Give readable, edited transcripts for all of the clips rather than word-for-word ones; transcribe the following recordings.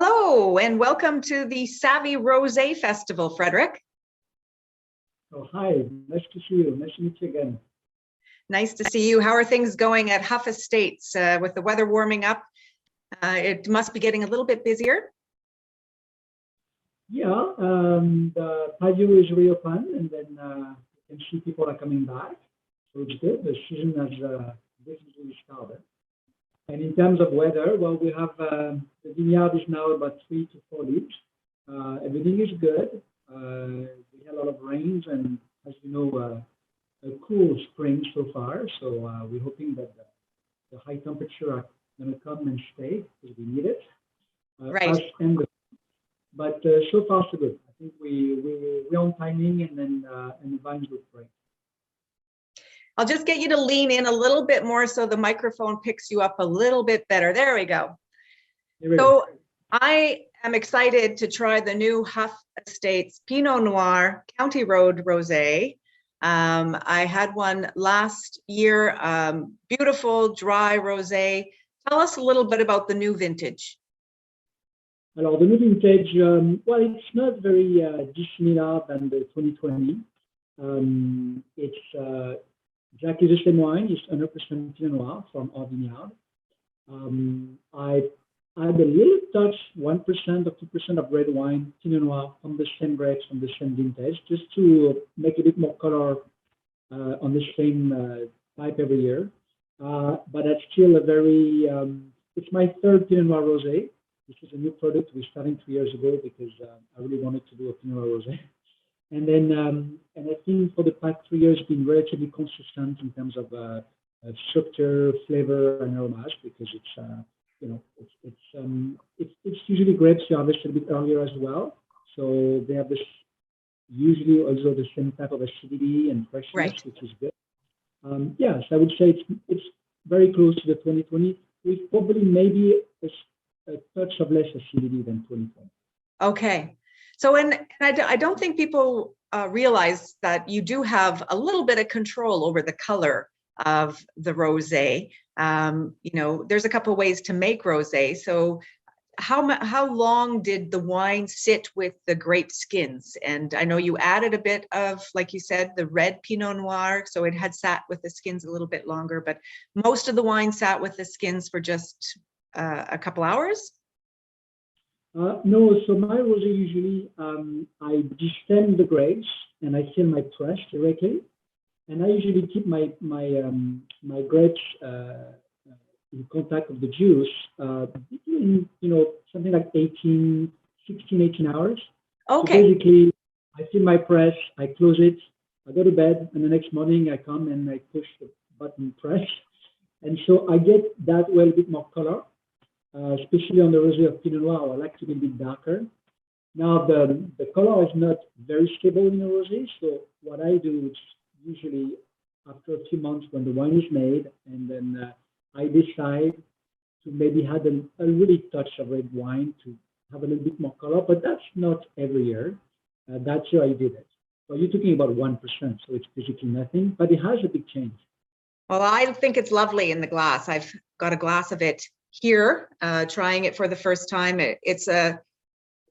Hello, and welcome to the Savvy Rosé Festival, Frederic. Oh, hi. Nice to see you. Nice to meet you again. Nice to see you. How are things going at Huff Estates with the weather warming up? It must be getting a little bit busier. Yeah, the patio is reopened, and then you can see people are coming back. So it's good. The season has definitely started. And in terms of weather, well, we have the vineyard is now about 3 to 4 leaves. Everything is good. We had a lot of rains, and as you know, a cool spring so far. So we're hoping that the high temperature are going to come and stay because we need it. Right. But so far so good. I think we're on timing, and the vines look great. I'll just get you to lean in a little bit more so the microphone picks you up a little bit better. There we go. So I am excited to try the new Huff Estates Pinot Noir County Road Rosé. I had one last year, beautiful dry rosé. Tell us a little bit about the new vintage. Alors, the new vintage, well, it's not very dissimilar than the 2020. It's exactly the same wine. It's 100% Pinot Noir from our vineyard. I add a little touch, 1% or 2% of red wine, Pinot Noir from the same grapes, from the same vintage, just to make a bit more color on the same type every year. But that's still a very, it's my third Pinot Noir Rosé. This is a new product we're starting 3 years ago because I really wanted to do a Pinot Noir Rosé. And then, and I think for the past 3 years, been relatively consistent in terms of structure, flavor, and aromas because it's, you know, it's usually grapes you harvest a bit earlier as well. So they have this usually also the same type of acidity and freshness, right, which is good. Yes, I would say it's very close to the 2020 with probably maybe a touch of less acidity than 2020. Okay. So, and I don't think people realize that you do have a little bit of control over the color of the rosé. You know, there's a couple of ways to make rosé. So how long did the wine sit with the grape skins? And I know you added a bit of, like you said, the red Pinot Noir, so it had sat with the skins a little bit longer, but most of the wine sat with the skins for just a couple hours? No, so my rosé usually, I destem the grapes and I fill my press directly. And I usually keep my grapes in contact with the juice between, you know, something like 18 hours. Okay. So basically, I fill my press, I close it, I go to bed, and the next morning I come and I push the button press. And so I get that way a bit more color. Especially on the rosé of Pinot Noir, I like to be a bit darker. Now, the color is not very stable in a rosé, so what I do is usually after a few months when the wine is made, and then I decide to maybe add a really touch of red wine to have a little bit more color, but that's not every year. That's how I did it. So you're talking about 1%, so it's basically nothing, but it has a big change. Well, I think it's lovely in the glass. I've got a glass of it here, trying it for the first time. It's a,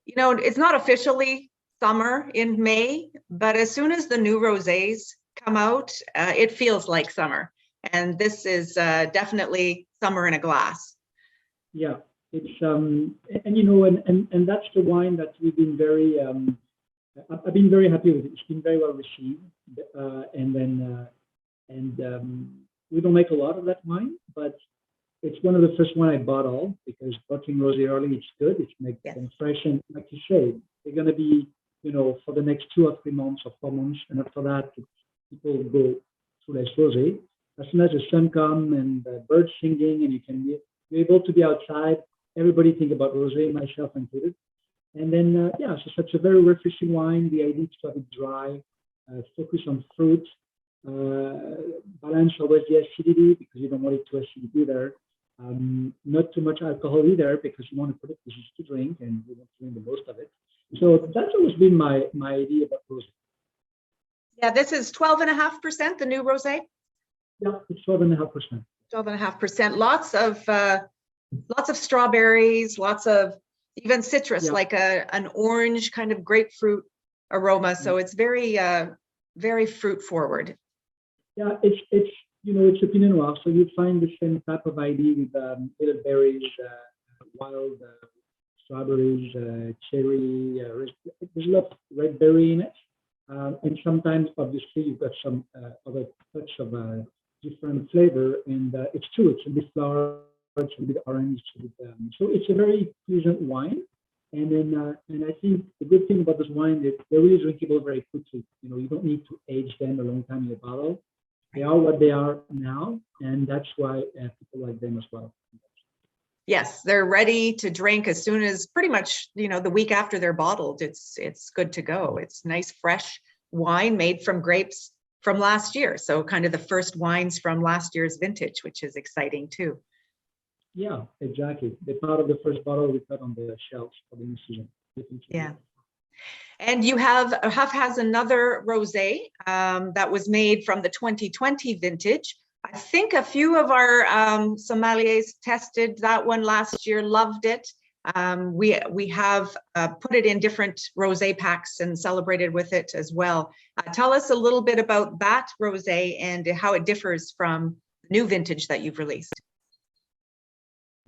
you know, it's not officially summer in May, but as soon as the new rosés come out, it feels like summer. And this is definitely summer in a glass. Yeah, it's and you know, and that's the wine that we've been very, I've been very happy with it. It's been very well received, we don't make a lot of that wine, but it's one of the first one I bottle because bottling rosé early, it's good. It's makes them fresh, and like you say, they're going to be, you know, for the next 2 or 3 months or 4 months, and after that, people go through less rosé. As soon as the sun comes and birds singing, and you're able to be outside, everybody think about rosé, myself included. And then, yeah, so it's a very refreshing wine. The idea is to have it dry, focus on fruit, balance always the acidity because you don't want it too acidic either. Not too much alcohol either because you want to put it this is to drink and you want to drink the most of it. So that's always been my idea about rosé. Yeah, this is 12.5%, the new rosé. Yeah, it's 12.5%. 12.5%. Lots of strawberries, lots of even citrus, Yeah. like an orange kind of grapefruit aroma. So it's very, very fruit forward. Yeah, it's a Pinot Noir, so you find the same type of idea with little berries, wild strawberries, cherry. There's a lot of red berry in it, and sometimes obviously you've got some other touch of different flavor, and it's true. It's a bit flower, it's a bit orange, so it's a very pleasant wine. And then, and I think the good thing about this wine is they're really drinkable very quickly. You don't need to age them a long time in a bottle. They are what they are now, and that's why people like them as well. Yes, they're ready to drink as soon as pretty much, the week after they're bottled. It's good to go. It's nice, fresh wine made from grapes from last year. So kind of the first wines from last year's vintage, which is exciting too. Yeah, exactly. They're part of the first bottle we put on the shelves for the new season. Yeah. And Huff has another rosé that was made from the 2020 vintage. I think a few of our sommeliers tested that one last year, loved it. We have put it in different rosé packs and celebrated with it as well. Tell us a little bit about that rosé and how it differs from the new vintage that you've released.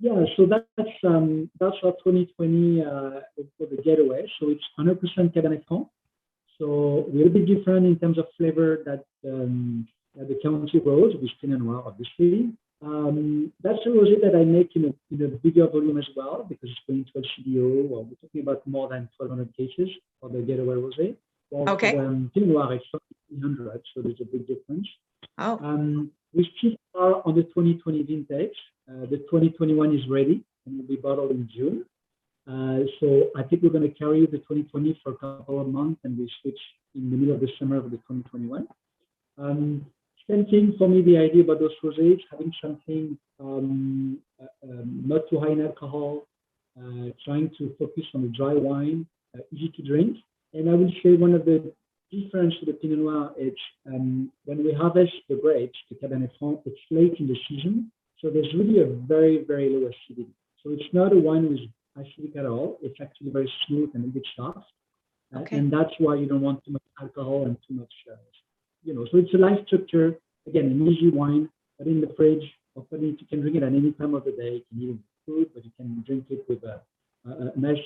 Yeah, so that's our 2020 for the getaway. So it's 100% Cabernet Franc. So a little bit different in terms of flavor that the County Rose with Pinot Noir, obviously. That's a rosé that I make in a bigger volume as well because it's going to LCBO. Or we're talking about more than 1,200 cases for the getaway rosé. Well, okay. Pinot Noir is 300, so there's a big difference. Oh. We still are on the 2020 vintage. The 2021 is ready and will be bottled in June. So I think we're going to carry the 2020 for a couple of months and we switch in the middle of the summer of the 2021. Same thing for me, the idea about those rosés, having something not too high in alcohol, trying to focus on the dry wine, easy to drink. And I will say one of the difference to the Pinot Noir is when we harvest the grapes, the Cabernet Franc, it's late in the season. So there's really a very, very low acidity. So it's not a wine with acidic at all. It's actually very smooth and a bit soft. Okay. And that's why you don't want too much alcohol and too much, so it's a light structure. Again, an easy wine, put in the fridge, or you can drink it at any time of the day. You can eat it with food, but you can drink it with a nice,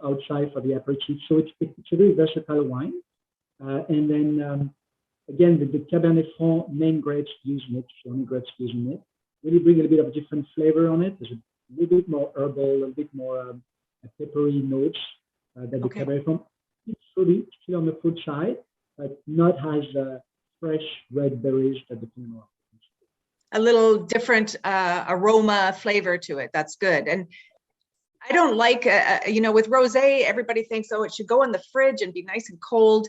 outside for the aperitif. So it's a very versatile wine. And then, again, the Cabernet Franc main grapes used in it, the only grapes used in it, really bring a little bit of a different flavor on it. There's a little bit more herbal, a little bit more peppery notes than the Cabernet Franc. It's still on the fruit side, but not as fresh red berries that the Pinot Noir. A little different aroma, flavor to it. That's good. And I don't like, with rosé, everybody thinks, it should go in the fridge and be nice and cold.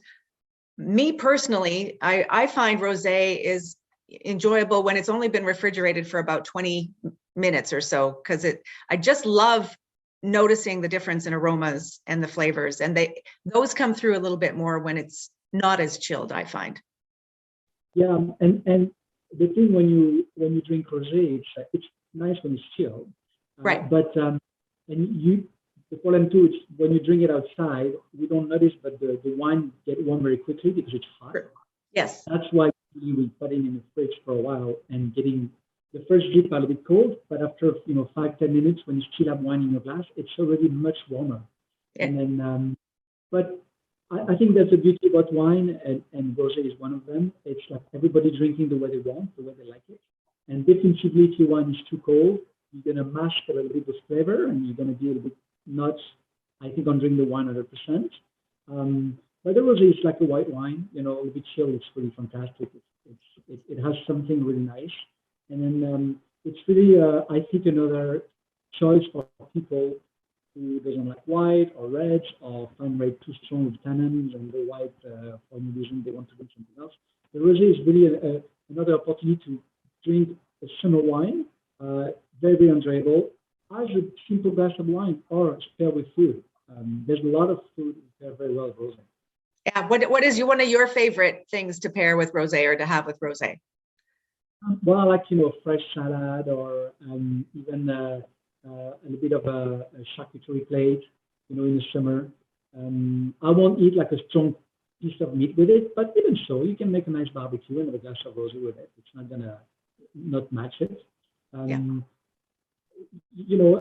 Me personally, I find rosé is enjoyable when it's only been refrigerated for about 20 minutes or so, because I just love noticing the difference in aromas and the flavors, and those come through a little bit more when it's not as chilled, I find. Yeah, and the thing when you drink rosé, it's nice when it's chilled, right? But the problem too is when you drink it outside, you don't notice, but the wine get warm very quickly because it's hot. Yes. That's why we put it in the fridge for a while and getting the first drip a little bit cold, but after 5-10 minutes, when you still have wine in your glass, it's already much warmer. Yeah. And then, but I think that's the beauty about wine, and rosé is one of them. It's like everybody drinking the way they want, the way they like it. And definitively, if your wine is too cold, you're going to mask a little bit of flavor, and you're going to be a little bit not, I think, on drinking the wine 100%. But the rosé is like a white wine, a little bit chilled. It's really fantastic. It has something really nice. And then it's really, I think, another choice for people who doesn't like white or red or find red too strong with tannins and the white for any reason they want to drink something else. The rosé is really another opportunity to drink a summer wine, very, very enjoyable, as a simple glass of wine or pair with food. There's a lot of food that pair very well with rosé. Yeah, what is one of your favorite things to pair with rosé or to have with rosé? Well, I like fresh salad or even a little bit of a charcuterie plate, in the summer. I won't eat like a strong piece of meat with it, but even so, you can make a nice barbecue and have a glass of rosé with it. It's not gonna not match it. Yeah.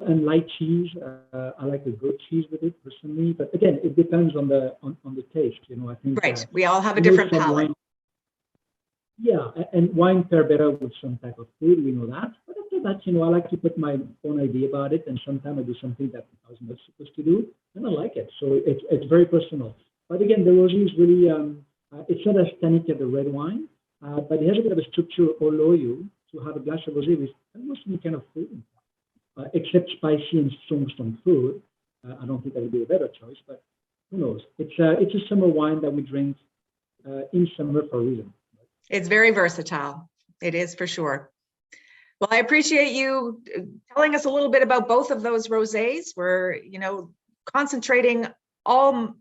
And light cheese. I like the goat cheese with it personally, but again, it depends on the taste. I think Right. We all have a different palate. Yeah, and wine pair better with some type of food. We know that. But after that, I like to put my own idea about it, and sometimes I do something that I was not supposed to do, and I like it. So it's very personal. But again, the rosé is really it's not as tannic as the red wine, but it has a bit of a structure all allow you to have a glass of rosé with almost any kind of food, except spicy and strong food. I don't think that would be a better choice, but who knows? It's a summer wine that we drink in summer for a reason. It's very versatile. It is for sure. Well, I appreciate you telling us a little bit about both of those rosés. We're, concentrating all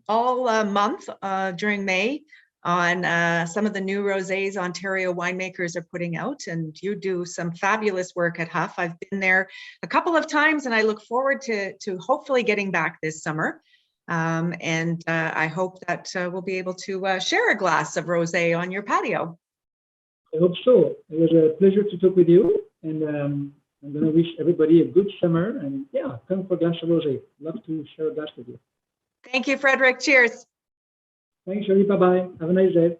month during May on some of the new rosés Ontario winemakers are putting out, and you do some fabulous work at Huff. I've been there a couple of times, and I look forward to hopefully getting back this summer. And I hope that we'll be able to share a glass of rosé on your patio. I hope so. It was a pleasure to talk with you, and I'm going to wish everybody a good summer. And yeah, come for a glass of rosé. Love to share a glass with you. Thank you, Frederic. Cheers. Thanks, Shirley. Bye-bye. Have a nice day.